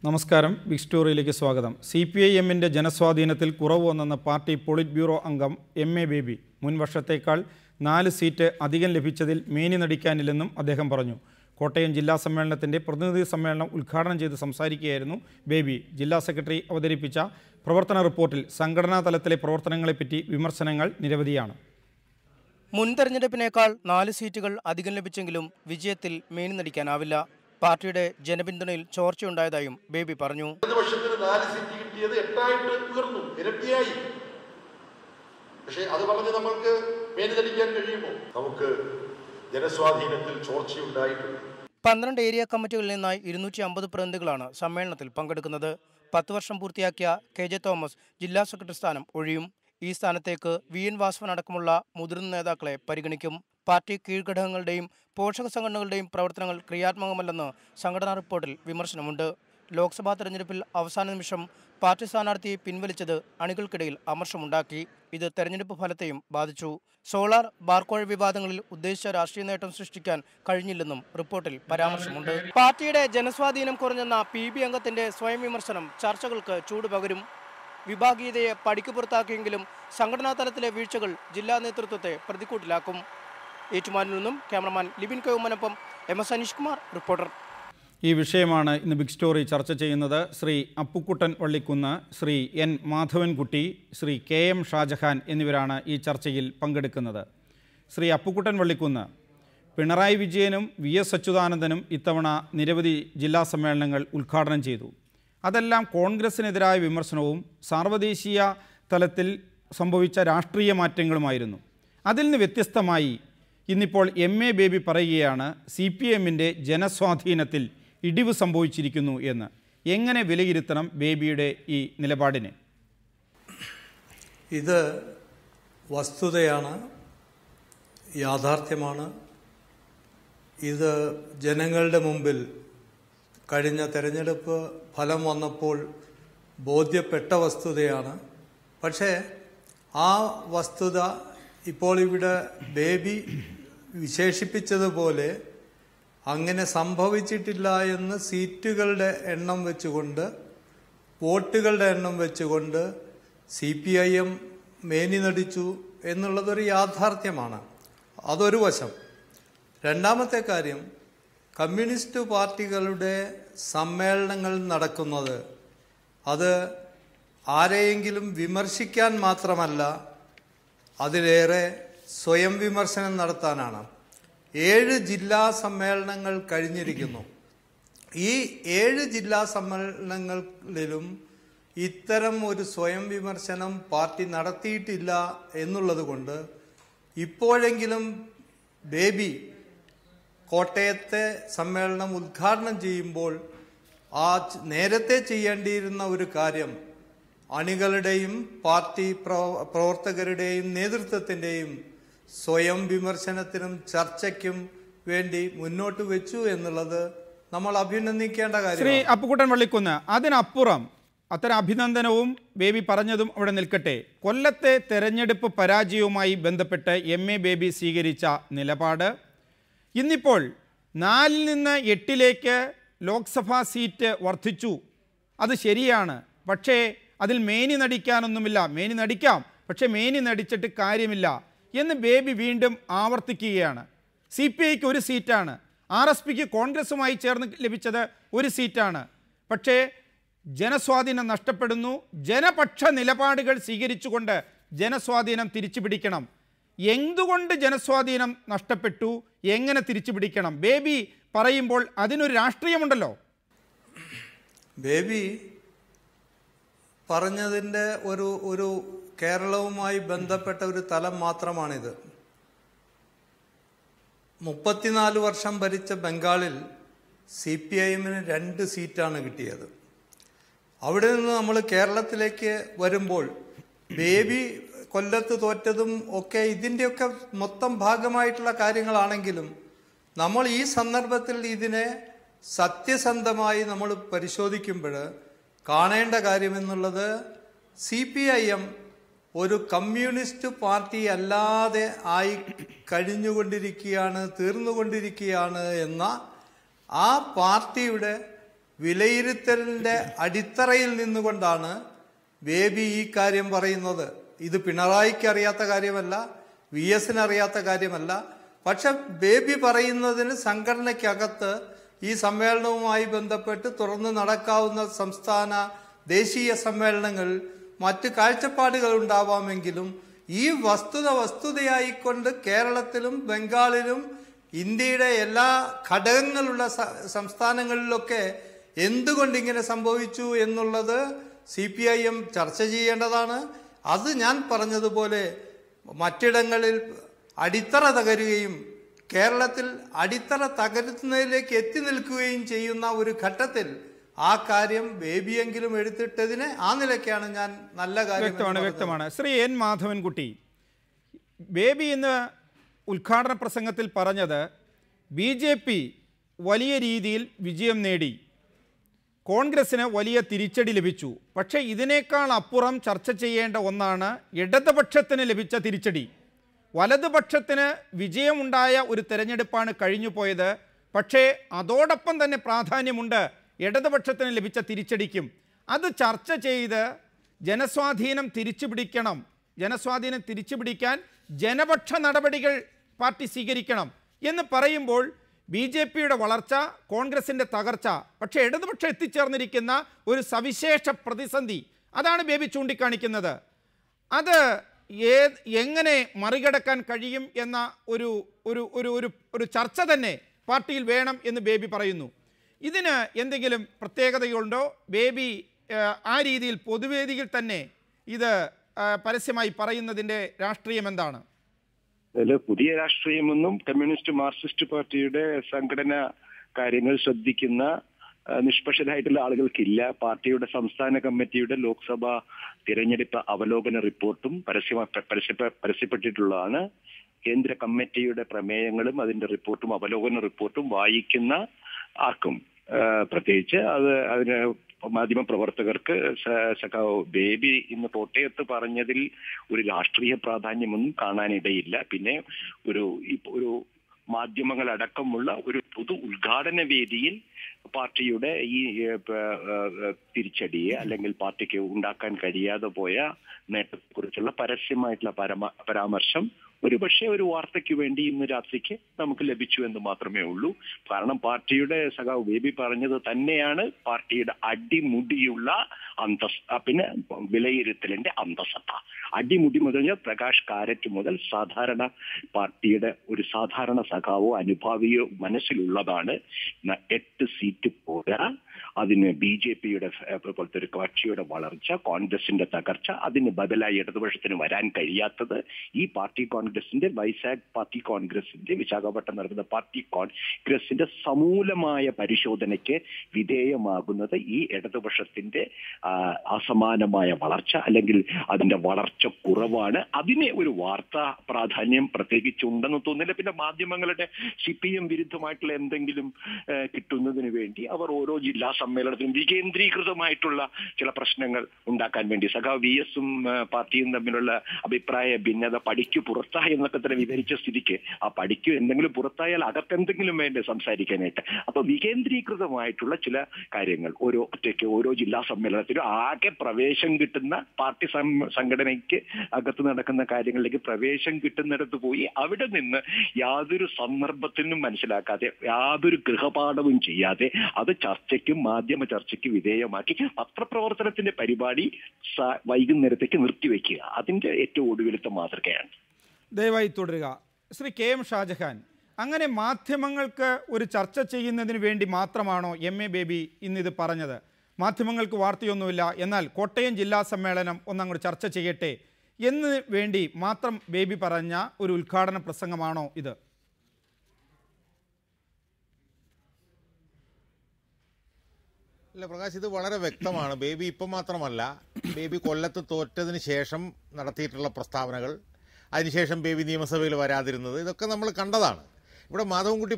നമസ്കാരം. ബിഗ് സ്റ്റോറിയിലേക്ക് സ്വാഗതം. CPIMന്റെ ജനസ്വാധീനത്തിൽ കുറവ് വന്നെന്ന പാർട്ടി പോളിറ്റ് ബ്യൂറോ അംഗം MA ബേബി മുൻ വർഷത്തേക്കാൾ 4 സീറ്റ് അധികം ലഭിച്ചതിൽ മേനി നടിക്കാനില്ലെന്നും അദ്ദേഹം പറഞ്ഞു. കോട്ടയം ജില്ലാ സമ്മേളനത്തിൻ്റെ പ്രതിനിധി സമ്മേളനം ഉദ്ഘാടനം ചെയ്ത് സംസാരിക്കുകയായിരുന്നു ബേബി. ജില്ലാ സെക്രട്ടറി അവതരിപ്പിച്ച പ്രവർത്തന റിപ്പോർട്ടിൽ സംഘടനാ തലത്തിലെ പ്രവർത്തനങ്ങളെപ്പറ്റി വിമർശനങ്ങൾ നിരവധിയാണ്. മുൻ തെരഞ്ഞെടുപ്പിനേക്കാൾ 4 സീറ്റുകൾ അധികം ലഭിച്ചെങ്കിലും വിജയത്തിൽ മേനി നടിക്കാനാവില്ല. പാർട്ടിയുടെ ജനപിന്തുണയിൽ ചോർച്ചയുണ്ടായതായും ബേബി പറഞ്ഞു. പക്ഷേ അത് പറഞ്ഞ് നമ്മൾക്ക് മേനിതടിക്കാൻ കഴിയുമോ? നമുക്ക് ജനസ്വാധീനത്തിൽ ചോർച്ചയുണ്ടായിട്ടുണ്ട്. 12 ഏരിയ കമ്മിറ്റികളിൽ നിന്നായി 250 പ്രതിനിധികളാണ് സമ്മേളനത്തിൽ പങ്കെടുക്കുന്നത്. 10 വർഷം പൂർത്തിയാക്കിയ KJ തോമസ് ജില്ലാ സെക്രട്ടറി സ്ഥാനം ഒഴിയും. ഈ സ്ഥാനത്തേക്ക് VN വാസവൻ അടക്കമുള്ള മുതിർന്ന നേതാക്കളെ പരിഗണിക്കും. പാർട്ടി കീഴ്ഘടകങ്ങളുടെയും പോഷക സംഘടനകളുടെയും പ്രവർത്തനങ്ങൾ ക്രിയാത്മകമല്ലെന്ന് സംഘടനാ റിപ്പോർട്ടിൽ വിമർശനമുണ്ട്. ലോക്സഭാ തെരഞ്ഞെടുപ്പിൽ അവസാന നിമിഷം പാർട്ടി സ്ഥാനാർത്ഥിയെ പിൻവലിച്ചത് അണികൾക്കിടയിൽ അമർഷമുണ്ടാക്കി. ഇത് തെരഞ്ഞെടുപ്പ് ഫലത്തെയും ബാധിച്ചു. സോളാർ ബാർക്കോഴ വിവാദങ്ങളിൽ ഉദ്ദേശിച്ച രാഷ്ട്രീയ നേട്ടം സൃഷ്ടിക്കാൻ കഴിഞ്ഞില്ലെന്നും റിപ്പോർട്ടിൽ പരാമർശമുണ്ട്. പാർട്ടിയുടെ ജനസ്വാധീനം കുറഞ്ഞെന്ന PB അംഗത്തിന്റെ സ്വയം വിമർശനം ചർച്ചകൾക്ക് ചൂടുപകരും. വിഭാഗീയതയെ പടിക്ക് പുറത്താക്കിയെങ്കിലും സംഘടനാ തലത്തിലെ വീഴ്ചകൾ ജില്ലാ നേതൃത്വത്തെ പ്രതിക്കൂട്ടിലാക്കും. ഏറ്റുമാനിൽ നിന്നും ക്യാമറമാൻ ലിബിൻ കൗമനൊപ്പം MS അനീഷ് കുമാർ, റിപ്പോർട്ടർ. ഈ വിഷയമാണ് ഇന്ന് ബിഗ് സ്റ്റോറി ചർച്ച ചെയ്യുന്നത്. ശ്രീ അപ്പുക്കുട്ടൻ വള്ളിക്കുന്ന്, ശ്രീ N മാധവൻകുട്ടി, ശ്രീ KM ഷാജഹാൻ എന്നിവരാണ് ഈ ചർച്ചയിൽ പങ്കെടുക്കുന്നത്. ശ്രീ അപ്പുക്കുട്ടൻ വള്ളിക്കുന്ന്, പിണറായി വിജയനും VS അച്യുതാനന്ദനും ഇത്തവണ നിരവധി ജില്ലാ സമ്മേളനങ്ങൾ ഉദ്ഘാടനം ചെയ്തു. അതെല്ലാം കോൺഗ്രസിനെതിരായ വിമർശനവും സാർവദേശീയ തലത്തിൽ സംഭവിച്ച രാഷ്ട്രീയ മാറ്റങ്ങളുമായിരുന്നു. അതിൽ നിന്ന് വ്യത്യസ്തമായി ഇന്നിപ്പോൾ MA ബേബി പറയുകയാണ് CPMന്റെ ജനസ്വാധീനത്തിൽ ഇടിവ് സംഭവിച്ചിരിക്കുന്നു എന്ന്. എങ്ങനെ വിലയിരുത്തണം ബേബിയുടെ ഈ നിലപാടിനെ? ഇത് വസ്തുതയാണ്, യാഥാർത്ഥ്യമാണ്. ഇത് ജനങ്ങളുടെ മുമ്പിൽ കഴിഞ്ഞ തെരഞ്ഞെടുപ്പ് ഫലം വന്നപ്പോൾ ബോധ്യപ്പെട്ട വസ്തുതയാണ്. പക്ഷേ ആ വസ്തുത ഇപ്പോൾ ഇവിടെ ബേബി വിശേഷിപ്പിച്ചതുപോലെ അങ്ങനെ സംഭവിച്ചിട്ടില്ല എന്ന് സീറ്റുകളുടെ എണ്ണം വെച്ചുകൊണ്ട്, വോട്ടുകളുടെ എണ്ണം വെച്ചുകൊണ്ട് CPIM മേനി നടിച്ചു എന്നുള്ളതൊരു യാഥാർത്ഥ്യമാണ്. അതൊരു വശം. രണ്ടാമത്തെ കാര്യം, കമ്മ്യൂണിസ്റ്റ് പാർട്ടികളുടെ സമ്മേളനങ്ങൾ നടക്കുന്നത് അത് ആരെയെങ്കിലും വിമർശിക്കാൻ മാത്രമല്ല, അതിലേറെ സ്വയം വിമർശനം നടത്താനാണ്. 7 ജില്ലാ സമ്മേളനങ്ങൾ കഴിഞ്ഞിരിക്കുന്നു. ഈ 7 ജില്ലാ സമ്മേളനങ്ങളിലും ഇത്തരം ഒരു സ്വയം വിമർശനം പാർട്ടി നടത്തിയിട്ടില്ല എന്നുള്ളത് കൊണ്ട് ഇപ്പോഴെങ്കിലും ബേബി കോട്ടയത്തെ സമ്മേളനം ഉദ്ഘാടനം ചെയ്യുമ്പോൾ ആ നേരത്തെ ചെയ്യേണ്ടിയിരുന്ന ഒരു കാര്യം അണികളുടെയും പാർട്ടി പ്രവർത്തകരുടെയും നേതൃത്വത്തിൻ്റെയും സ്വയം വിമർശനത്തിനും ചർച്ചയ്ക്കും വേണ്ടി മുന്നോട്ട് വെച്ചു എന്നുള്ളത് നമ്മൾ അഭിനന്ദിക്കേണ്ട കാര്യം. ശ്രീ അപ്പുക്കുട്ടൻ വള്ളിക്കുന്ന്, അതിനപ്പുറം അത്തരം അഭിനന്ദനവും ബേബി പറഞ്ഞതും അവിടെ നിൽക്കട്ടെ. കൊല്ലത്തെ തെരഞ്ഞെടുപ്പ് പരാജയവുമായി ബന്ധപ്പെട്ട് MA ബേബി സ്വീകരിച്ച നിലപാട് ഇന്നിപ്പോൾ 4 നിന്ന് 8ലേക്ക് ലോക്സഭാ സീറ്റ് വർദ്ധിച്ചു. അത് ശരിയാണ്. പക്ഷേ അതിൽ മേനി നടിക്കാനൊന്നുമില്ല. മേനി നടിക്കാം, പക്ഷേ മേനി നടിച്ചിട്ട് കാര്യമില്ല എന്ന് ബേബി വീണ്ടും ആവർത്തിക്കുകയാണ്. CPIക്ക് 1 സീറ്റാണ്, RSPക്ക് കോൺഗ്രസുമായി ചേർന്ന് ലഭിച്ചത് 1 സീറ്റാണ്. പക്ഷേ ജനസ്വാധീനം നഷ്ടപ്പെടുന്നു. ജനപക്ഷ നിലപാടുകൾ സ്വീകരിച്ചുകൊണ്ട് ജനസ്വാധീനം തിരിച്ചു പിടിക്കണം. എന്തുകൊണ്ട് ജനസ്വാധീനം നഷ്ടപ്പെട്ടു, എങ്ങനെ തിരിച്ചു പിടിക്കണം? ബേബി പറയുമ്പോൾ അതിനൊരു രാഷ്ട്രീയമുണ്ടല്ലോ. ബേബി പറഞ്ഞതിൻ്റെ ഒരു കേരളവുമായി ബന്ധപ്പെട്ട ഒരു തലം മാത്രമാണിത്. 34 വർഷം ഭരിച്ച ബംഗാളിൽ CPIMന് 2 സീറ്റാണ് കിട്ടിയത്. അവിടെ നിന്ന് നമ്മൾ കേരളത്തിലേക്ക് വരുമ്പോൾ ബേബി കൊല്ലത്ത് തോറ്റതും ഒക്കെ ഇതിൻ്റെയൊക്കെ മൊത്തം ഭാഗമായിട്ടുള്ള കാര്യങ്ങളാണെങ്കിലും നമ്മൾ ഈ സന്ദർഭത്തിൽ ഇതിനെ സത്യസന്ധമായി നമ്മൾ പരിശോധിക്കുമ്പോൾ കാണേണ്ട കാര്യമെന്നുള്ളത് CPIM ഒരു കമ്മ്യൂണിസ്റ്റ് പാർട്ടി അല്ലാതെ ആയി കഴിഞ്ഞുകൊണ്ടിരിക്കുകയാണ്, തീർന്നുകൊണ്ടിരിക്കുകയാണ് എന്ന ആ പാർട്ടിയുടെ വിലയിരുത്തലിൻ്റെ അടിത്തറയിൽ നിന്നുകൊണ്ടാണ് ബേബി ഈ കാര്യം പറയുന്നത്. ഇത് പിണറായിക്ക് അറിയാത്ത കാര്യമല്ല, VS അറിയാത്ത കാര്യമല്ല. പക്ഷെ ബേബി പറയുന്നതിന് സംഘടനയ്ക്കകത്ത് ഈ സമ്മേളനവുമായി ബന്ധപ്പെട്ട് തുറന്നു നടക്കാവുന്ന സംസ്ഥാന ദേശീയ സമ്മേളനങ്ങൾ മറ്റ് കാഴ്ചപ്പാടുകൾ ഉണ്ടാവാമെങ്കിലും ഈ വസ്തുതയായിക്കൊണ്ട് കേരളത്തിലും ബംഗാളിലും ഇന്ത്യയുടെ എല്ലാ ഘടകങ്ങളുള്ള സംസ്ഥാനങ്ങളിലൊക്കെ എന്തുകൊണ്ട് ഇങ്ങനെ സംഭവിച്ചു എന്നുള്ളത് CPIM ചർച്ച ചെയ്യേണ്ടതാണ്. അത് ഞാൻ പറഞ്ഞതുപോലെ മറ്റിടങ്ങളിൽ അടിത്തറ തകരുകയും കേരളത്തിൽ അടിത്തറ തകരുന്നതിലേക്ക് എത്തി നിൽക്കുകയും ചെയ്യുന്ന ഒരു ഘട്ടത്തിൽ ആ കാര്യം ബേബിയെങ്കിലും എടുത്തിട്ടതിന് ആ നിലയ്ക്കാണ് ഞാൻ നല്ല കാര്യം വ്യക്തമാണ്. ശ്രീ N. മാധവൻകുട്ടി, ബേബി ഇന്ന് ഉദ്ഘാടന പ്രസംഗത്തിൽ പറഞ്ഞത് BJP വലിയ രീതിയിൽ വിജയം നേടി, കോൺഗ്രസിന് വലിയ തിരിച്ചടി ലഭിച്ചു. പക്ഷേ ഇതിനേക്കാൾ അപ്പുറം ചർച്ച ചെയ്യേണ്ട ഒന്നാണ് ഇടതുപക്ഷത്തിന് ലഭിച്ച തിരിച്ചടി. വലതുപക്ഷത്തിന് വിജയമുണ്ടായ ഒരു തെരഞ്ഞെടുപ്പാണ് കഴിഞ്ഞു പോയത്. പക്ഷേ അതോടൊപ്പം തന്നെ പ്രാധാന്യമുണ്ട് ഇടതുപക്ഷത്തിന് ലഭിച്ച തിരിച്ചടിക്കും. അത് ചർച്ച ചെയ്ത് ജനസ്വാധീനം തിരിച്ചുപിടിക്കണം, ജനസ്വാധീനം തിരിച്ചുപിടിക്കാൻ ജനപക്ഷ നടപടികൾ പാർട്ടി സ്വീകരിക്കണം എന്ന് പറയുമ്പോൾ BJPയുടെ വളർച്ച, കോൺഗ്രസിൻ്റെ തകർച്ച, പക്ഷേ ഇടതുപക്ഷം എത്തിച്ചേർന്നിരിക്കുന്ന ഒരു സവിശേഷ പ്രതിസന്ധി, അതാണ് ബേബി ചൂണ്ടിക്കാണിക്കുന്നത്. അത് എങ്ങനെ മറികടക്കാൻ കഴിയും എന്ന ഒരു ഒരു ഒരു ഒരു ചർച്ച തന്നെ പാർട്ടിയിൽ വേണം എന്ന് ബേബി പറയുന്നു. ഇതിന് എന്തെങ്കിലും പ്രത്യേകതകളുണ്ടോ? ബേബി ആ രീതിയിൽ പൊതുവേദിയിൽ തന്നെ ഇത് പരസ്യമായി പറയുന്നതിൻ്റെ രാഷ്ട്രീയം എന്താണ്? പുതിയ രാഷ്ട്രീയമൊന്നും കമ്മ്യൂണിസ്റ്റ് മാർക്സിസ്റ്റ് പാർട്ടിയുടെ സംഘടനാ കാര്യങ്ങൾ ശ്രദ്ധിക്കുന്ന നിഷ്പക്ഷരായിട്ടുള്ള ആളുകൾക്കില്ല. പാർട്ടിയുടെ സംസ്ഥാന കമ്മിറ്റിയുടെ ലോക്സഭാ തിരഞ്ഞെടുപ്പ് അവലോകന റിപ്പോർട്ടും പരസ്യപ്പെട്ടിട്ടുള്ളതാണ്. കേന്ദ്ര കമ്മിറ്റിയുടെ പ്രമേയങ്ങളും അതിന്റെ റിപ്പോർട്ടും അവലോകന റിപ്പോർട്ടും വായിക്കുന്ന ആർക്കും, പ്രത്യേകിച്ച് അതിന് മാധ്യമ പ്രവർത്തകർക്ക് സഖാവ് ബേബി ഇന്ന് കോട്ടയത്ത് പറഞ്ഞതിൽ ഒരു രാഷ്ട്രീയ പ്രാധാന്യമൊന്നും കാണാനിടയില്ല. പിന്നെ ഒരു മാധ്യമങ്ങളടക്കമുള്ള ഒരു പൊതു ഉദ്ഘാടന വേദിയിൽ പാർട്ടിയുടെ ഈ തിരിച്ചടിയെ അല്ലെങ്കിൽ പാർട്ടിക്ക് ഉണ്ടാക്കാൻ കഴിയാതെ പോയ നേട്ടത്തെക്കുറിച്ചുള്ള പരസ്യമായിട്ടുള്ള പരാമർശം ഒരുപക്ഷെ ഒരു വാർത്തയ്ക്ക് വേണ്ടി ഇന്ന് രാത്രിക്ക് നമുക്ക് ലഭിച്ചു എന്ന് മാത്രമേ ഉള്ളൂ. കാരണം പാർട്ടിയുടെ സഖാവ് ബേബി പറഞ്ഞത് തന്നെയാണ് പാർട്ടിയുടെ അടിമുടിയുള്ള പിന്നെ വിലയിരുത്തലിന്റെ അന്തസത്ത. അടിമുടി മുതൽ പ്രകാശ് കാരറ്റ് മുതൽ സാധാരണ പാർട്ടിയുടെ ഒരു സാധാരണ സഖാവോ അനുഭാവിയോ മനസ്സിലുള്ളതാണ് 8 സീറ്റ് പോരാ, അതിന് BJPയുടെ പോലത്തെ ഒരു കക്ഷിയുടെ വളർച്ച, കോൺഗ്രസിന്റെ തകർച്ച, അതിന് ബദലായി ഇടതുപക്ഷത്തിന് വരാൻ കഴിയാത്തത്. ഈ പാർട്ടി കോൺഗ്രസിന്റെ വൈസാഖ് പാർട്ടി കോൺഗ്രസിന്റെ വിശാഖപട്ടണം നടക്കുന്ന പാർട്ടി കോൺഗ്രസിന്റെ സമൂലമായ പരിശോധനയ്ക്ക് വിധേയമാകുന്നത് ഈ ഇടതുപക്ഷത്തിന്റെ അസമാനമായ വളർച്ച അല്ലെങ്കിൽ അതിന്റെ വളർച്ച കുറവാണ്. അതിന് ഒരു വാർത്താ പ്രാധാന്യം പ്രത്യേകിച്ചുണ്ടെന്ന് തോന്നുന്നില്ല. പിന്നെ മാധ്യമങ്ങളുടെ CPM വിരുദ്ധമായിട്ടുള്ള എന്തെങ്കിലും കിട്ടുന്നതിന് വേണ്ടി അവർ ഓരോ ജില്ലാ സമ്മേളനത്തിലും വികേന്ദ്രീകൃതമായിട്ടുള്ള ചില പ്രശ്നങ്ങൾ ഉണ്ടാക്കാൻ വേണ്ടി സഖാവ് VS-ഉം പാർട്ടിയും തമ്മിലുള്ള അഭിപ്രായ ഭിന്നത പടിക്ക് പുറത്തായി എന്നൊക്കെ തന്നെ വിവരിച്ച സ്ഥിതിക്ക് ആ പടിക്ക് എന്തെങ്കിലും പുറത്തായാൽ അകത്തെന്തെങ്കിലും വേണ്ടേ സംസാരിക്കാനായിട്ട്. അപ്പൊ വികേന്ദ്രീകൃതമായിട്ടുള്ള ചില കാര്യങ്ങൾ ഓരോ ജില്ലാ സമ്മേളനത്തിലും ആകെ പ്രവേശം കിട്ടുന്ന പാർട്ടി സംഘടനയ്ക്ക് അകത്ത് നടക്കുന്ന കാര്യങ്ങളിലേക്ക് പ്രവേശം കിട്ടുന്നിടത്ത് പോയി അവിടെ നിന്ന് യാതൊരു സന്ദർഭത്തിനും മനസ്സിലാക്കാതെ യാതൊരു ഗൃഹപാഠവും ചെയ്യാതെ അത് ചർച്ചയ്ക്കും മാധ്യമ ചർച്ചയ്ക്ക് വിധേയമാക്കി പത്രപ്രവർത്തനത്തിന്റെ പരിപാടി വൈകുന്നേരത്തേക്ക് നിർത്തിവെക്കുക അതിന്റെ ഏറ്റവും ഒടുവിലത്തെ മാതൃകയാണ്. ദയവായി തുടരുക. ശ്രീ KM ഷാജഹാൻ, അങ്ങനെ മാധ്യമങ്ങൾക്ക് ഒരു ചർച്ച ചെയ്യുന്നതിന് വേണ്ടി മാത്രമാണോ MA ബേബി ഇന്നിത് പറഞ്ഞത്? മാധ്യമങ്ങൾക്ക് വാർത്തയൊന്നുമില്ല, എന്നാൽ കോട്ടയം ജില്ലാ സമ്മേളനം ഒന്നങ്ങോട്ട് ചർച്ച ചെയ്യട്ടെ എന്ന് വേണ്ടി മാത്രം ബേബി പറഞ്ഞ ഒരു ഉദ്ഘാടന പ്രസംഗമാണോ ഇത്? അല്ല പ്രകാശ്, ഇത് വളരെ വ്യക്തമാണ്. ബേബി ഇപ്പം മാത്രമല്ല, ബേബി കൊല്ലത്ത് തോറ്റതിന് ശേഷം നടത്തിയിട്ടുള്ള പ്രസ്താവനകൾ, അതിനുശേഷം ബേബി നിയമസഭയിൽ വരാതിരുന്നത്, ഇതൊക്കെ നമ്മൾ കണ്ടതാണ്. ഇവിടെ മാധവൻകുട്ടി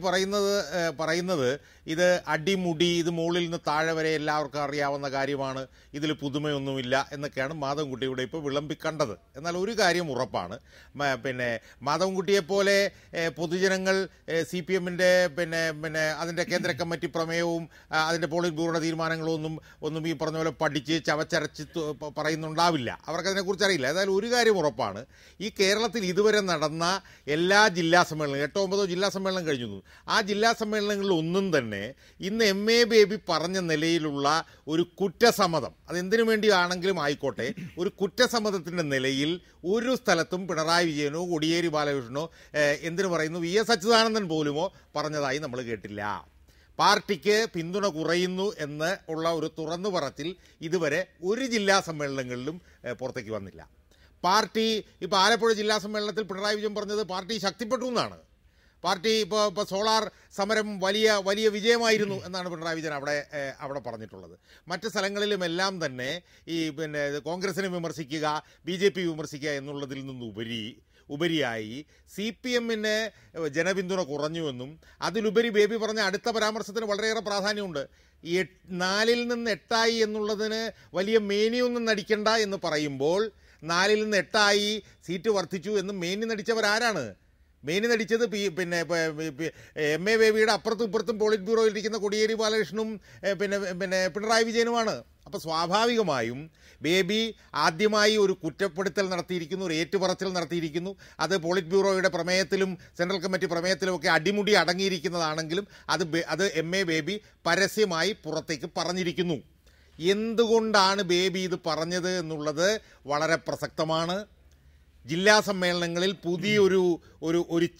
പറയുന്നത് ഇത് അടിമുടി, ഇത് മുകളിൽ നിന്ന് താഴെ വരെ എല്ലാവർക്കും അറിയാവുന്ന കാര്യമാണ്, ഇതിൽ പുതുമയൊന്നുമില്ല എന്നൊക്കെയാണ് മാധവൻകുട്ടി ഇവിടെ ഇപ്പോൾ വിളമ്പിക്കണ്ടത്. എന്നാൽ ഒരു കാര്യം ഉറപ്പാണ്, പിന്നെ മാധവൻകുട്ടിയെപ്പോലെ പൊതുജനങ്ങൾ CPM-ന്റെ പിന്നെ അതിൻ്റെ കേന്ദ്ര കമ്മിറ്റി പ്രമേയവും അതിൻ്റെ പോളിറ്റ് ബ്യൂറോയുടെ തീരുമാനങ്ങളൊന്നും ഈ പറഞ്ഞ പോലെ പഠിച്ച് ചവച്ചരച്ച് പറയുന്നുണ്ടാവില്ല, അവർക്കതിനെക്കുറിച്ച് അറിയില്ല. ഏതായാലും ഒരു കാര്യം ഉറപ്പാണ്, ഈ കേരളത്തിൽ ഇതുവരെ നടന്ന എല്ലാ ജില്ലാ സമ്മേളനങ്ങളും 8-9 ജില്ലാ സമ്മേളനം കഴിഞ്ഞു. ആ ജില്ലാ സമ്മേളനങ്ങളിൽ ഒന്നും തന്നെ ഇന്ന് MA ബേബി പറഞ്ഞ നിലയിലുള്ള ഒരു കുറ്റസമ്മതം, അതെന്തിനു വേണ്ടിയാണെങ്കിലും ആയിക്കോട്ടെ, ഒരു കുറ്റസമ്മതത്തിൻ്റെ നിലയിൽ ഒരു സ്ഥലത്തും പിണറായി വിജയനോ കോടിയേരി ബാലകൃഷ്ണനോ എന്തിനു പറയുന്നു VS അച്യുതാനന്ദൻ പോലുമോ പറഞ്ഞതായി നമ്മൾ കേട്ടില്ല. പാർട്ടിക്ക് പിന്തുണ കുറയുന്നു എന്ന് ഉള്ള ഒരു തുറന്നു പറച്ചിൽ ഇതുവരെ ഒരു ജില്ലാ സമ്മേളനങ്ങളിലും പുറത്തേക്ക് വന്നില്ല. പാർട്ടി ഇപ്പോൾ ആലപ്പുഴ ജില്ലാ സമ്മേളനത്തിൽ പിണറായി വിജയൻ പറഞ്ഞത് പാർട്ടി ശക്തിപ്പെട്ടു എന്നാണ്. പാർട്ടി ഇപ്പോൾ സോളാർ സമരം വലിയ വിജയമായിരുന്നു എന്നാണ് പിണറായി വിജയൻ അവിടെ പറഞ്ഞിട്ടുള്ളത്. മറ്റ് സ്ഥലങ്ങളിലുമെല്ലാം തന്നെ ഈ പിന്നെ കോൺഗ്രസിനെ വിമർശിക്കുക, BJP വിമർശിക്കുക എന്നുള്ളതിൽ ഉപരിയായി CPM-ന് ജനപിന്തുണ കുറഞ്ഞുവെന്നും അതിലുപരി ബേബി പറഞ്ഞ അടുത്ത പരാമർശത്തിന് വളരെയേറെ പ്രാധാന്യമുണ്ട്. ഈ 4-ൽ നിന്ന് 8 എന്നുള്ളതിന് വലിയ മേനിയൊന്നും നടിക്കണ്ട എന്ന് പറയുമ്പോൾ 4-ൽ നിന്ന് 8 സീറ്റ് വർദ്ധിച്ചു എന്ന് മേനി നടിച്ചവരാരാണ്? മേനി നടിച്ചത് പിന്നെ MA ബേബിയുടെ അപ്പുറത്തും ഇപ്പുറത്തും പോളിറ്റ് ബ്യൂറോയിൽ ഇരിക്കുന്ന കോടിയേരി ബാലകൃഷ്ണനും പിന്നെ പിണറായി വിജയനുമാണ്. അപ്പോൾ സ്വാഭാവികമായും ബേബി ആദ്യമായി ഒരു കുറ്റപ്പെടുത്തൽ നടത്തിയിരിക്കുന്നു, ഒരു ഏറ്റുപറച്ചിൽ നടത്തിയിരിക്കുന്നു. അത് പോളിറ്റ് ബ്യൂറോയുടെ പ്രമേയത്തിലും സെൻട്രൽ കമ്മിറ്റി പ്രമേയത്തിലുമൊക്കെ അടിമുടി അടങ്ങിയിരിക്കുന്നതാണെങ്കിലും അത് MA ബേബി പരസ്യമായി പുറത്തേക്ക് പറഞ്ഞിരിക്കുന്നു. എന്തുകൊണ്ടാണ് ബേബി ഇത് പറഞ്ഞത് എന്നുള്ളത് വളരെ പ്രസക്തമാണ്. ജില്ലാ സമ്മേളനങ്ങളിൽ പുതിയൊരു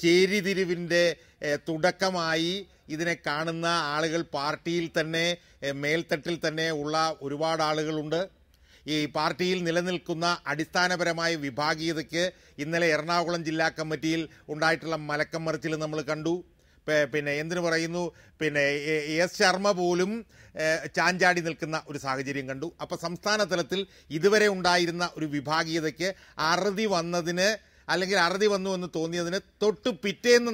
ചേരിതിരിവിൻ്റെ തുടക്കമായി ഇതിനെ കാണുന്ന ആളുകൾ പാർട്ടിയിൽ തന്നെ മേൽത്തട്ടിൽ തന്നെ ഉള്ള ഒരുപാട് ആളുകളുണ്ട്. ഈ പാർട്ടിയിൽ നിലനിൽക്കുന്ന അടിസ്ഥാനപരമായ വിഭാഗീയതയ്ക്ക് ഇന്നലെ എറണാകുളം ജില്ലാ കമ്മിറ്റിയിൽ ഉണ്ടായിട്ടുള്ള മലക്കം മറിച്ചിൽ നമ്മൾ കണ്ടു. പിന്നെ എന്തിനു പറയുന്നു, പിന്നെ S ശർമ്മ പോലും ചാഞ്ചാടി നിൽക്കുന്ന ഒരു സാഹചര്യം കണ്ടു. അപ്പോൾ സംസ്ഥാന തലത്തിൽ ഇതുവരെ ഉണ്ടായിരുന്ന ഒരു വിഭാഗീയതയ്ക്ക് അറുതി വന്നു എന്ന് തോന്നിയതിന് തൊട്ട് പിറ്റേന്ന്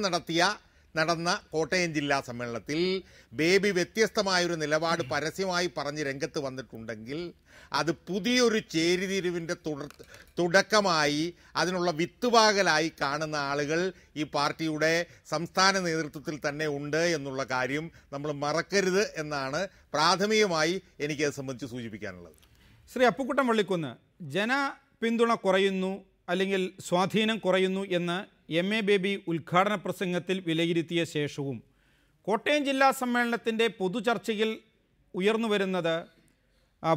നടന്ന കോട്ടയം ജില്ലാ സമ്മേളനത്തിൽ ബേബി വ്യത്യസ്തമായൊരു നിലപാട് പരസ്യമായി പറഞ്ഞ് രംഗത്ത് വന്നിട്ടുണ്ടെങ്കിൽ അത് പുതിയൊരു ചേരിതിരിവിൻ്റെ തുടക്കമായി, അതിനുള്ള വിത്തുപാകലായി കാണുന്ന ആളുകൾ ഈ പാർട്ടിയുടെ സംസ്ഥാന നേതൃത്വത്തിൽ തന്നെ ഉണ്ട് എന്നുള്ള കാര്യം നമ്മൾ മറക്കരുത് എന്നാണ് പ്രാഥമികമായി എനിക്കത് സംബന്ധിച്ച് സൂചിപ്പിക്കാനുള്ളത്. ശ്രീ അപ്പുക്കുട്ടൻ വള്ളിക്കുന്ന്, ജനപിന്തുണ കുറയുന്നു അല്ലെങ്കിൽ സ്വാധീനം കുറയുന്നു എന്ന് MA ബേബി ഉദ്ഘാടന പ്രസംഗത്തിൽ വിലയിരുത്തിയ ശേഷവും കോട്ടയം ജില്ലാ സമ്മേളനത്തിൻ്റെ പൊതുചർച്ചയിൽ ഉയർന്നു വരുന്നത്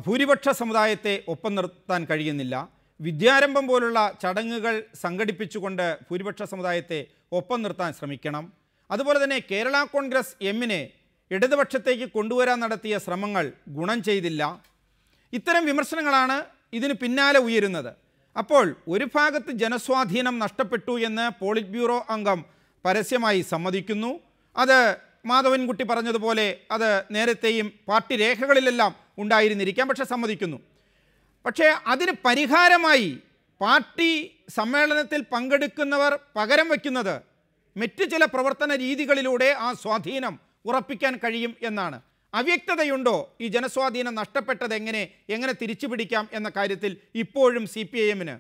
ഭൂരിപക്ഷ സമുദായത്തെ ഒപ്പം നിർത്താൻ കഴിയുന്നില്ല, വിദ്യാരംഭം പോലുള്ള ചടങ്ങുകൾ സംഘടിപ്പിച്ചുകൊണ്ട് ഭൂരിപക്ഷ സമുദായത്തെ ഒപ്പം നിർത്താൻ ശ്രമിക്കണം, അതുപോലെ തന്നെ കേരള കോൺഗ്രസ് എമ്മിനെ ഇടതുപക്ഷത്തേക്ക് കൊണ്ടുവരാൻ നടത്തിയ ശ്രമങ്ങൾ ഗുണം ചെയ്തില്ല. ഇത്തരം വിമർശനങ്ങളാണ് ഇതിന് പിന്നാലെ ഉയരുന്നത്. അപ്പോൾ ഒരു ഭാഗത്ത് ജനസ്വാധീനം നഷ്ടപ്പെട്ടു എന്ന് പോളിറ്റ് ബ്യൂറോ അംഗം പരസ്യമായി സമ്മതിക്കുന്നു. അത് മാധവൻകുട്ടി പറഞ്ഞതുപോലെ അത് നേരത്തെയും പാർട്ടി രേഖകളിലെല്ലാം ഉണ്ടായിരുന്നിരിക്കാം, പക്ഷെ സമ്മതിക്കുന്നു. പക്ഷേ അതിന് പരിഹാരമായി പാർട്ടി സമ്മേളനത്തിൽ പങ്കെടുക്കുന്നവർ പകരം വയ്ക്കുന്നത് മറ്റ് ചില പ്രവർത്തന രീതികളിലൂടെ ആ സ്വാധീനം ഉറപ്പിക്കാൻ കഴിയും എന്നാണ്. അവ്യക്തതയുണ്ടോ ഈ ജനസ്വാധീനം നഷ്ടപ്പെട്ടത് എങ്ങനെ തിരിച്ചു പിടിക്കാം എന്ന കാര്യത്തിൽ ഇപ്പോഴും CPIM-ന്?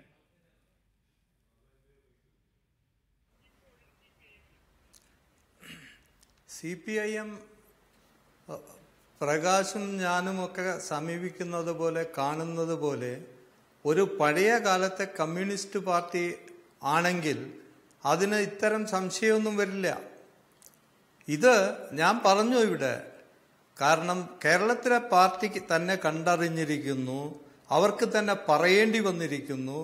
CPIM പ്രകാശും ഞാനുമൊക്കെ സമീപിക്കുന്നത് പോലെ കാണുന്നത് പോലെ ഒരു പഴയ കാലത്തെ കമ്മ്യൂണിസ്റ്റ് പാർട്ടി ആണെങ്കിൽ അതിന് ഇത്തരം സംശയമൊന്നും വരില്ല. ഇത് ഞാൻ പറഞ്ഞു ഇവിടെ, കാരണം കേരളത്തിലെ പാർട്ടിക്ക് തന്നെ കണ്ടറിഞ്ഞിരിക്കുന്നു, അവർക്ക് തന്നെ പറയേണ്ടി വന്നിരിക്കുന്നു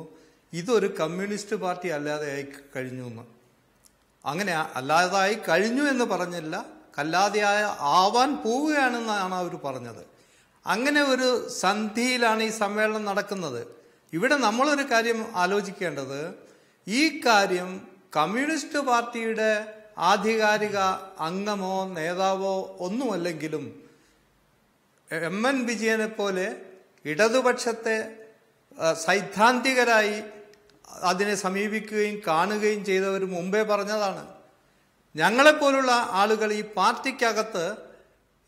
ഇതൊരു കമ്മ്യൂണിസ്റ്റ് പാർട്ടി അല്ലാതെ ആയി കഴിഞ്ഞു എന്ന്. അങ്ങനെ അല്ലാതായി കഴിഞ്ഞു എന്ന് പറഞ്ഞില്ല, അല്ലാതെയായ ആവാൻ പോവുകയാണെന്നാണ് അവർ പറഞ്ഞത്. അങ്ങനെ ഒരു സന്ധിയിലാണ് ഈ സമ്മേളനം നടക്കുന്നത്. ഇവിടെ നമ്മളൊരു കാര്യം ആലോചിക്കേണ്ടത്, ഈ കാര്യം കമ്മ്യൂണിസ്റ്റ് പാർട്ടിയുടെ ആധികാരിക അംഗമോ നേതാവോ ഒന്നുമല്ലെങ്കിലും MN വിജയനെ പോലെ ഇടതുപക്ഷത്തെ സൈദ്ധാന്തികരായി അതിനെ സമീപിക്കുകയും കാണുകയും ചെയ്തവർ മുമ്പേ പറഞ്ഞതാണ്. ഞങ്ങളെപ്പോലുള്ള ആളുകൾ ഈ പാർട്ടിക്കകത്ത്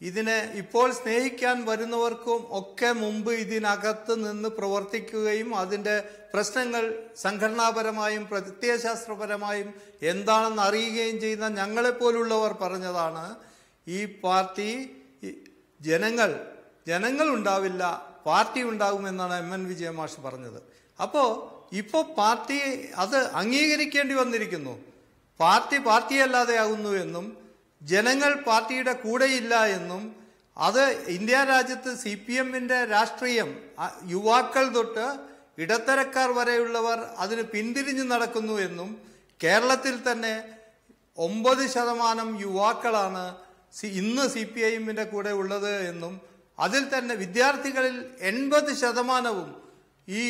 ഇതിനെ ഇപ്പോൾ സ്നേഹിക്കാൻ വരുന്നവർക്കും ഒക്കെ മുമ്പ് ഇതിനകത്ത് നിന്ന് പ്രവർത്തിക്കുകയും അതിൻ്റെ പ്രശ്നങ്ങൾ സംഘടനാപരമായും പ്രത്യയശാസ്ത്രപരമായും എന്താണെന്ന് അറിയുകയും ചെയ്യുന്ന ഞങ്ങളെപ്പോലുള്ളവർ പറഞ്ഞതാണ് ഈ പാർട്ടി ജനങ്ങൾ ഉണ്ടാവില്ല, പാർട്ടി ഉണ്ടാകുമെന്നാണ് MN വിജയമാഷ് പറഞ്ഞത്. അപ്പോൾ ഇപ്പോൾ പാർട്ടി അത് അംഗീകരിക്കേണ്ടി വന്നിരിക്കുന്നു. പാർട്ടിയല്ലാതെ ആകുന്നു എന്നും ജനങ്ങൾ പാർട്ടിയുടെ കൂടെയില്ല എന്നും അത് ഇന്ത്യ രാജ്യത്ത് CPM-ന്റെ രാഷ്ട്രീയം യുവാക്കൾ തൊട്ട് ഇടത്തരക്കാർ വരെയുള്ളവർ അതിന് പിന്തിരിഞ്ഞു നടക്കുന്നു എന്നും കേരളത്തിൽ തന്നെ 9% യുവാക്കളാണ് ഇന്ന് CPIM-ന്റെ കൂടെ ഉള്ളത് എന്നും അതിൽ തന്നെ വിദ്യാർത്ഥികളിൽ 80% ഈ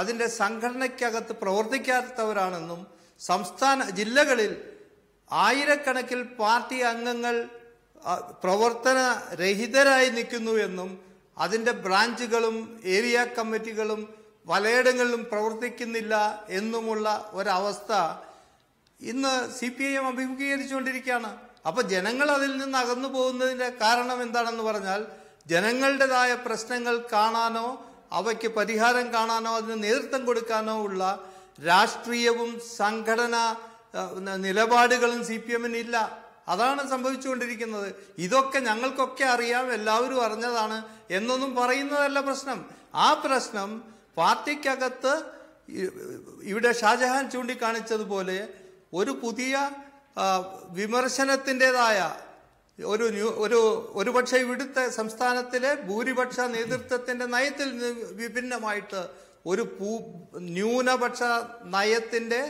അതിൻ്റെ സംഘടനയ്ക്കകത്ത് പ്രവർത്തിക്കാത്തവരാണെന്നും ജില്ലകളിൽ ആയിരക്കണക്കിൽ പാർട്ടി അംഗങ്ങൾ പ്രവർത്തന രഹിതരായി നിൽക്കുന്നു എന്നും അതിൻ്റെ ബ്രാഞ്ചുകളും ഏരിയ കമ്മിറ്റികളും പലയിടങ്ങളിലും പ്രവർത്തിക്കുന്നില്ല എന്നുമുള്ള ഒരവസ്ഥ ഇന്ന് CPIM അഭിമുഖീകരിച്ചുകൊണ്ടിരിക്കുകയാണ്. അപ്പോൾ ജനങ്ങൾ അതിൽ നിന്ന് അകന്നു പോകുന്നതിൻ്റെ കാരണം എന്താണെന്ന് പറഞ്ഞാൽ ജനങ്ങളുടേതായ പ്രശ്നങ്ങൾ കാണാനോ അവയ്ക്ക് പരിഹാരം കാണാനോ അതിന് നേതൃത്വം കൊടുക്കാനോ ഉള്ള രാഷ്ട്രീയവും സംഘടന നിലപാടുകളും CPM-ന് ഇല്ല. അതാണ് സംഭവിച്ചുകൊണ്ടിരിക്കുന്നത്. ഇതൊക്കെ ഞങ്ങൾക്കൊക്കെ അറിയാം, എല്ലാവരും അറിഞ്ഞതാണ് എന്നൊന്നും പറയുന്നതല്ല പ്രശ്നം. ആ പ്രശ്നം പാർട്ടിക്കകത്ത് ഇവിടെ ഷാജഹാൻ ചൂണ്ടിക്കാണിച്ചതുപോലെ ഒരു പുതിയ വിമർശനത്തിൻ്റെതായ ഒരുപക്ഷെ ഇവിടുത്തെ സംസ്ഥാനത്തിലെ ഭൂരിപക്ഷ നേതൃത്വത്തിൻ്റെ നയത്തിൽ വിഭിന്നമായിട്ട് ഒരു ന്യൂനപക്ഷ നയത്തിൻ്റെ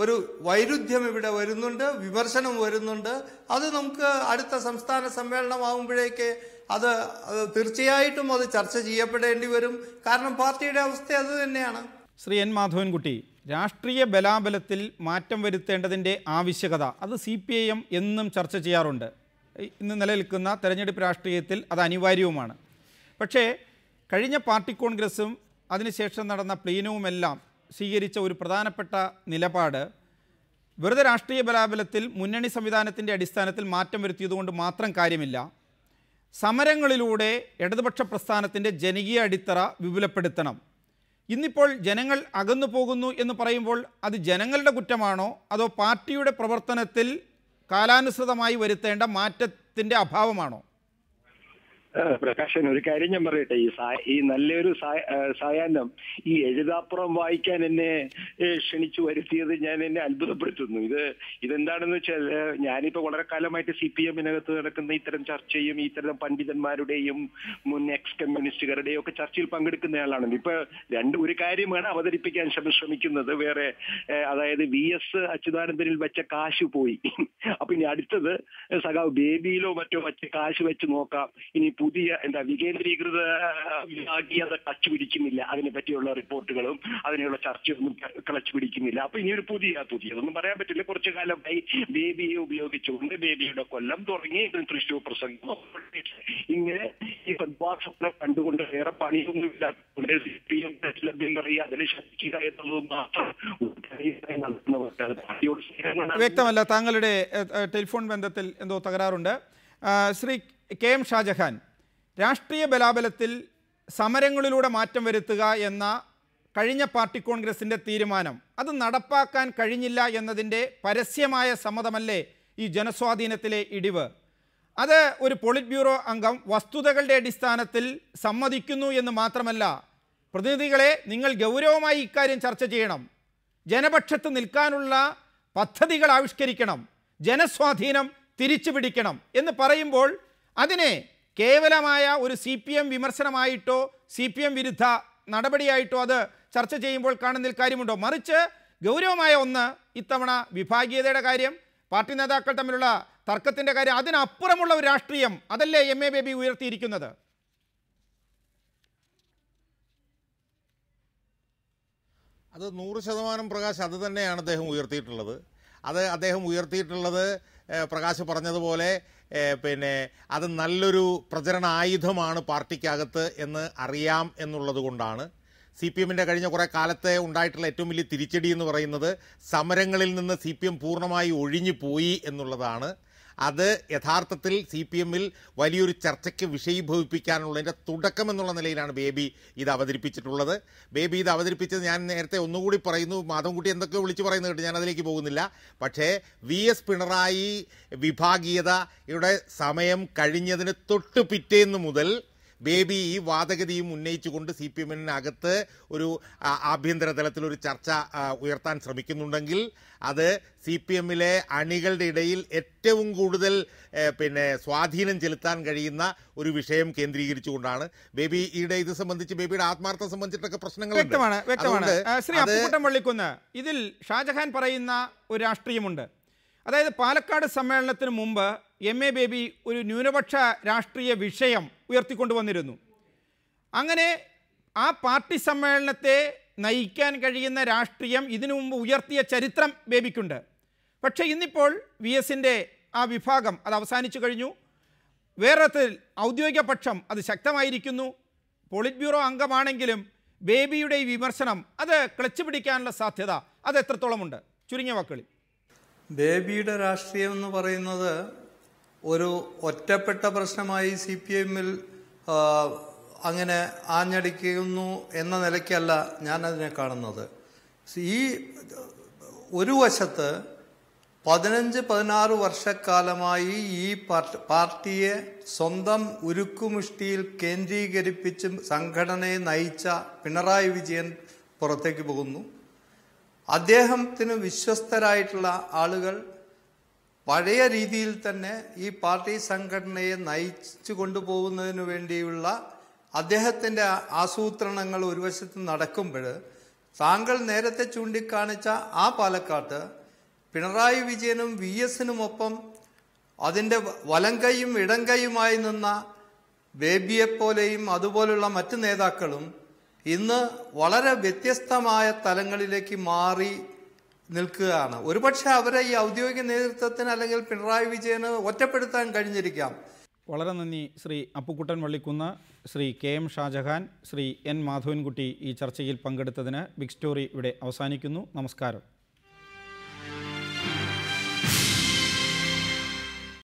ഒരു വൈരുദ്ധ്യം ഇവിടെ വരുന്നുണ്ട്, വിമർശനം വരുന്നുണ്ട്. അത് നമുക്ക് അടുത്ത സംസ്ഥാന സമ്മേളനമാകുമ്പോഴേക്ക് അത് തീർച്ചയായിട്ടും അത് ചർച്ച ചെയ്യപ്പെടേണ്ടി വരും. കാരണം പാർട്ടിയുടെ അവസ്ഥ അത് തന്നെയാണ്. ശ്രീ N. മാധവൻകുട്ടി, രാഷ്ട്രീയ ബലാബലത്തിൽ മാറ്റം വരുത്തേണ്ടതിൻ്റെ ആവശ്യകത അത് CPIM എന്നും ചർച്ച ചെയ്യാറുണ്ട്. ഇന്ന് നിലനിൽക്കുന്ന തെരഞ്ഞെടുപ്പ് രാഷ്ട്രീയത്തിൽ അത് അനിവാര്യവുമാണ്. പക്ഷേ കഴിഞ്ഞ പാർട്ടി കോൺഗ്രസും അതിനുശേഷം നടന്ന പ്ലീനവുമെല്ലാം സ്വീകരിച്ച ഒരു പ്രധാനപ്പെട്ട നിലപാട് വെറുതെ രാഷ്ട്രീയ ബലാബലത്തിൽ മുന്നണി സംവിധാനത്തിൻ്റെ അടിസ്ഥാനത്തിൽ മാറ്റം വരുത്തിയതുകൊണ്ട് മാത്രം കാര്യമില്ല. സമരങ്ങളിലൂടെ ഇടതുപക്ഷ പ്രസ്ഥാനത്തിൻ്റെ ജനകീയ അടിത്തറ വിപുലപ്പെടുത്തണം. ഇന്നിപ്പോൾ ജനങ്ങൾ അകന്നു പോകുന്നു എന്ന് പറയുമ്പോൾ അത് ജനങ്ങളുടെ കുറ്റമാണോ അതോ പാർട്ടിയുടെ പ്രവർത്തനത്തിൽ കാലാനുസൃതമായി വരുത്തേണ്ട മാറ്റത്തിൻ്റെ അഭാവമാണോ? പ്രകാശൻ, ഒരു കാര്യം ഞാൻ പറയട്ടെ. ഈ നല്ലൊരു സായാഹ്നം ഈ എഴുതാപ്പുറം വായിക്കാൻ എന്നെ ക്ഷണിച്ചു വരുത്തിയത് എന്നെ അത്ഭുതപ്പെടുത്തുന്നു. ഇതെന്താണെന്ന് വെച്ചാൽ ഞാനിപ്പോ വളരെ കാലമായിട്ട് CPM-നകത്ത് നടക്കുന്ന ഇത്തരം ചർച്ചയും ഇത്തരം പണ്ഡിതന്മാരുടെയും മുൻ എക്സ് കമ്മ്യൂണിസ്റ്റുകാരുടെയും ഒക്കെ ചർച്ചയിൽ പങ്കെടുക്കുന്നയാളാണ്. ഇപ്പൊ ഒരു കാര്യമാണ് അവതരിപ്പിക്കാൻ ശ്രമിക്കുന്നത്. വേറെ അതായത് VS അച്യുതാനന്ദനിൽ വെച്ച കാശ് പോയി. അപ്പൊ ഇനി അടുത്തത് സഖാവ് ബേബിയിലോ മറ്റോ വെച്ച കാശ് വെച്ച് നോക്കാം. ഇനി പുതിയ വികേന്ദ്രീകൃത വിഭാഗീയത ക്ലച്ച് പിടിക്കുന്നില്ല, അതിനെ പറ്റിയുള്ള റിപ്പോർട്ടുകളും അതിനുള്ള ചർച്ചയൊന്നും ക്ലച്ച് പിടിക്കുന്നില്ല. അപ്പൊ ഇനി ഒരു പുതിയതൊന്നും പറയാൻ പറ്റില്ല. കുറച്ചു കാലമായി ബേബിയെ ഉപയോഗിച്ചുകൊണ്ട് ബേബിയുടെ കൊല്ലം തുടങ്ങി തൃശ്ശൂർ പ്രസംഗം ഇങ്ങനെ ഈ പ്രതിഭാസത്തെ കണ്ടുകൊണ്ട് വേറെ പണിയൊന്നുമില്ല. അതിനെ ശക്തിക്കുക എന്നുള്ളത് മാത്രം വ്യക്തമല്ല. താങ്കളുടെ ടെലിഫോൺ ബന്ധത്തിൽ എന്തോ തകരാറുണ്ട്. ശ്രീ KM ഷാജഹാൻ, രാഷ്ട്രീയ ബലാബലത്തിൽ സമരങ്ങളിലൂടെ മാറ്റം വരുത്തുക എന്ന കഴിഞ്ഞ പാർട്ടി കോൺഗ്രസിൻ്റെ തീരുമാനം അത് നടപ്പാക്കാൻ കഴിഞ്ഞില്ല എന്നതിൻ്റെ പരസ്യമായ സമ്മതമല്ലേ ഈ ജനസ്വാധീനത്തിലെ ഇടിവ്? അത് ഒരു പോളിറ്റ് ബ്യൂറോ അംഗം വസ്തുതകളുടെ അടിസ്ഥാനത്തിൽ സമ്മതിക്കുന്നു എന്ന് മാത്രമല്ല, പ്രതിനിധികളെ നിങ്ങൾ ഗൗരവമായി ഇക്കാര്യം ചർച്ച ചെയ്യണം, ജനപക്ഷത്ത് നിൽക്കാനുള്ള പദ്ധതികൾ ആവിഷ്കരിക്കണം, ജനസ്വാധീനം തിരിച്ചു പിടിക്കണം എന്ന് പറയുമ്പോൾ അതിനെ കേവലമായ ഒരു CPM വിമർശനമായിട്ടോ CPM വിരുദ്ധ നടപടിയായിട്ടോ അത് ചർച്ച ചെയ്യുമ്പോൾ കാണുന്നതിൽ കാര്യമുണ്ടോ? മറിച്ച് ഗൗരവമായ ഒന്ന്, ഇത്തവണ വിഭാഗീയതയുടെ കാര്യം, പാർട്ടി നേതാക്കൾ തമ്മിലുള്ള തർക്കത്തിൻ്റെ കാര്യം, അതിനപ്പുറമുള്ള ഒരു രാഷ്ട്രീയം അതല്ലേ MA ബേബി ഉയർത്തിയിരിക്കുന്നത്? അത് 100% പ്രകാശ് അത് തന്നെയാണ് അദ്ദേഹം ഉയർത്തിയിട്ടുള്ളത്. അദ്ദേഹം ഉയർത്തിയിട്ടുള്ളത് പ്രകാശ് പറഞ്ഞതുപോലെ അത് നല്ലൊരു പ്രചരണ ആയുധമാണ് പാർട്ടിക്കകത്ത് എന്ന് അറിയാം എന്നുള്ളത് കൊണ്ടാണ്. CPM-ൻ്റെ കഴിഞ്ഞ കുറേ കാലത്തെ ഉണ്ടായിട്ടുള്ള ഏറ്റവും വലിയ തിരിച്ചടി എന്ന് പറയുന്നത് സമരങ്ങളിൽ നിന്ന് CPM പൂർണ്ണമായി ഒഴിഞ്ഞു പോയി എന്നുള്ളതാണ്. അത് യഥാർത്ഥത്തിൽ CPM-ൽ വലിയൊരു ചർച്ചയ്ക്ക് വിഷയീഭവിപ്പിക്കാനുള്ളതിൻ്റെ തുടക്കം എന്നുള്ള നിലയിലാണ് ബേബി ഇത് അവതരിപ്പിച്ചിട്ടുള്ളത്. ബേബി ഇത് അവതരിപ്പിച്ചത് ഞാൻ നേരത്തെ ഒന്നുകൂടി പറയുന്നു, മാധവൻകുട്ടി എന്തൊക്കെയോ വിളിച്ചു പറയുന്നത് കേട്ട് ഞാൻ അതിലേക്ക് പോകുന്നില്ല. പക്ഷേ VS പിണറായി വിഭാഗീയതയുടെ സമയം കഴിഞ്ഞതിന് തൊട്ട് പിറ്റേന്ന് മുതൽ ബേബി ഈ വാദഗതിയും ഉന്നയിച്ചുകൊണ്ട് CPM-നകത്ത് ഒരു ആഭ്യന്തര തലത്തിലൊരു ചർച്ച ഉയർത്താൻ ശ്രമിക്കുന്നുണ്ടെങ്കിൽ അത് CPM-ലെ അണികളുടെ ഇടയിൽ ഏറ്റവും കൂടുതൽ സ്വാധീനം ചെലുത്താൻ കഴിയുന്ന ഒരു വിഷയം കേന്ദ്രീകരിച്ചുകൊണ്ടാണ്. ബേബിയുടെ ഇത് സംബന്ധിച്ച് ബേബിയുടെ ആത്മാർത്ഥം സംബന്ധിച്ചിട്ടൊക്കെ പ്രശ്നങ്ങൾ വ്യക്തമാണ്. ശ്രീ അപ്പുക്കുട്ടൻ വള്ളിക്കുന്ന്, ഇതിൽ ഷാജഹാൻ പറയുന്ന ഒരു രാഷ്ട്രീയമുണ്ട്. അതായത് പാലക്കാട് സമ്മേളനത്തിന് മുമ്പ് MA ബേബി ഒരു ന്യൂനപക്ഷ രാഷ്ട്രീയ വിഷയം ഉയർത്തിക്കൊണ്ടുവന്നിരുന്നു. അങ്ങനെ ആ പാർട്ടി സമ്മേളനത്തെ നയിക്കാൻ കഴിയുന്ന രാഷ്ട്രീയം ഇതിനു മുമ്പ് ഉയർത്തിയ ചരിത്രം ബേബിക്കുണ്ട്. പക്ഷേ ഇന്നിപ്പോൾ VS-ൻ്റെ ആ വിഭാഗം അത് അവസാനിച്ചു കഴിഞ്ഞു. വേറെ ഔദ്യോഗിക പക്ഷം അത് ശക്തമായിരിക്കുന്നു. പോളിറ്റ് ബ്യൂറോ അംഗമാണെങ്കിലും ബേബിയുടെ ഈ വിമർശനം അത് ക്ലച്ച് പിടിക്കാനുള്ള സാധ്യത അത് എത്രത്തോളമുണ്ട്? ചുരുങ്ങിയ വാക്കുകളിൽ. ബേബിയുടെ രാഷ്ട്രീയം എന്ന് പറയുന്നത് ഒരു ഒറ്റപ്പെട്ട പ്രശ്നമായി CPM-ൽ അങ്ങനെ ആഞ്ഞടിക്കുന്നു എന്ന നിലയ്ക്കല്ല ഞാനതിനെ കാണുന്നത്. ഈ ഒരു വശത്ത് 15-16 വർഷക്കാലമായി ഈ പാർട്ടിയെ സ്വന്തം ഉരുക്കുമുഷ്ടിയിൽ കേന്ദ്രീകരിപ്പിച്ച് സംഘടനയെ നയിച്ച പിണറായി വിജയൻ പുറത്തേക്ക് പോകുന്നു. അദ്ദേഹത്തിന് വിശ്വസ്തരായിട്ടുള്ള ആളുകൾ പഴയ രീതിയിൽ തന്നെ ഈ പാർട്ടി സംഘടനയെ നയിച്ചു കൊണ്ടുപോകുന്നതിന് വേണ്ടിയുള്ള അദ്ദേഹത്തിൻ്റെ ആസൂത്രണങ്ങൾ ഒരു വശത്ത് നടക്കുമ്പോൾ താങ്കൾ നേരത്തെ ചൂണ്ടിക്കാണിച്ച ആ പാലക്കാട്ട് പിണറായി വിജയനും VS-നുമൊപ്പം അതിൻ്റെ വലങ്കൈയും ഇടങ്കൈയുമായി നിന്ന ബേബിയെപ്പോലെയും അതുപോലുള്ള മറ്റ് നേതാക്കളും ഇന്ന് വളരെ വ്യത്യസ്തമായ തലങ്ങളിലേക്ക് മാറി നിൽക്കുകയാണ്. ഒരുപക്ഷെ അവരെ ഈ ഔദ്യോഗിക നേതൃത്വത്തിന് അല്ലെങ്കിൽ പിണറായി വിജയന് ഒറ്റപ്പെടുത്താൻ കഴിഞ്ഞിരിക്കാം. വളരെ നന്ദി ശ്രീ അപ്പുക്കുട്ടൻ വള്ളിക്കുന്ന്, ശ്രീ KM ഷാജഹാൻ, ശ്രീ N മാധവൻകുട്ടി ഈ ചർച്ചയിൽ പങ്കെടുത്തതിന്. ബിഗ് സ്റ്റോറി ഇവിടെ അവസാനിക്കുന്നു. നമസ്കാരം.